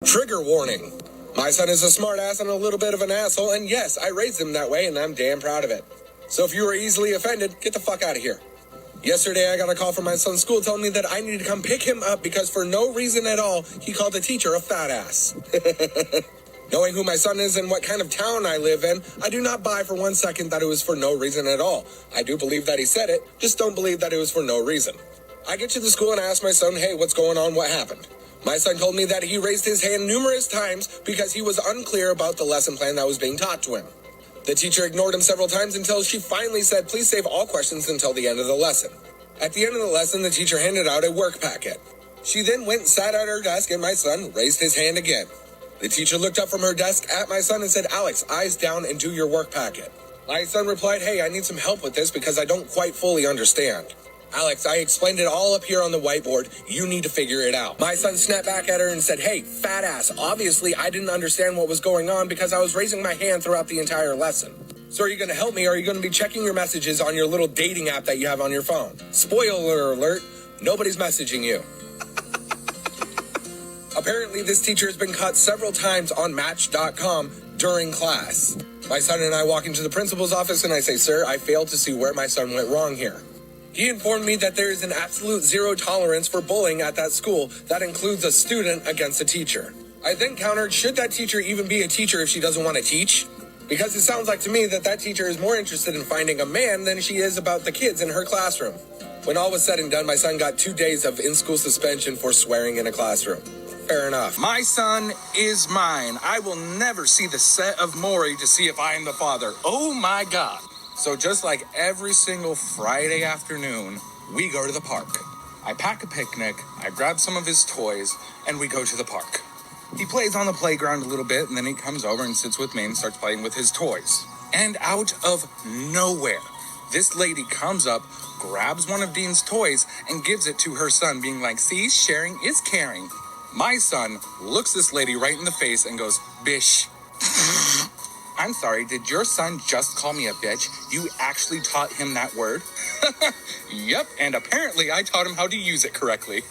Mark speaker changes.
Speaker 1: Trigger warning. My son is a smartass and a little bit of an asshole, and yes, I raised him that way, and I'm damn proud of it. So if you are easily offended, get the fuck out of here. Yesterday, I got a call from my son's school telling me that I need to come pick him up because for no reason at all, he called the teacher a fat ass. Knowing who my son is and what kind of town I live in, I do not buy for 1 second that it was for no reason at all. I do believe that he said it, just don't believe that it was for no reason. I get to the school and ask my son, hey, what's going on? What happened? My son told me that he raised his hand numerous times because he was unclear about the lesson plan that was being taught to him. The teacher ignored him several times until she finally said, please save all questions until the end of the lesson. At the end of the lesson, the teacher handed out a work packet. She then went and sat at her desk and my son raised his hand again. The teacher looked up from her desk at my son and said, Alex, eyes down and do your work packet. My son replied, hey, I need some help with this because I don't quite fully understand. Alex, I explained it all up here on the whiteboard. You need to figure it out. My son snapped back at her and said, hey, fat ass, obviously I didn't understand what was going on because I was raising my hand throughout the entire lesson. So are you going to help me or are you going to be checking your messages on your little dating app that you have on your phone? Spoiler alert, nobody's messaging you. Apparently, this teacher has been caught several times on Match.com during class. My son and I walk into the principal's office and I say, sir, I failed to see where my son went wrong here. He informed me that there is an absolute zero tolerance for bullying at that school that includes a student against a teacher. I then countered, should that teacher even be a teacher if she doesn't want to teach? Because it sounds like to me that teacher is more interested in finding a man than she is about the kids in her classroom. When all was said and done, my son got 2 days of in-school suspension for swearing in a classroom. Fair enough.
Speaker 2: My son is mine. I will never see the set of Maury to see if I am the father. Oh my God. So just like every single Friday afternoon, we go to the park. I pack a picnic, I grab some of his toys, and we go to the park. He plays on the playground a little bit, and then he comes over and sits with me and starts playing with his toys. And out of nowhere, this lady comes up, grabs one of Dean's toys, and gives it to her son, being like, see, sharing is caring. My son looks this lady right in the face and goes, bish. I'm sorry, did your son just call me a bitch? You actually taught him that word? Yep, and apparently I taught him how to use it correctly.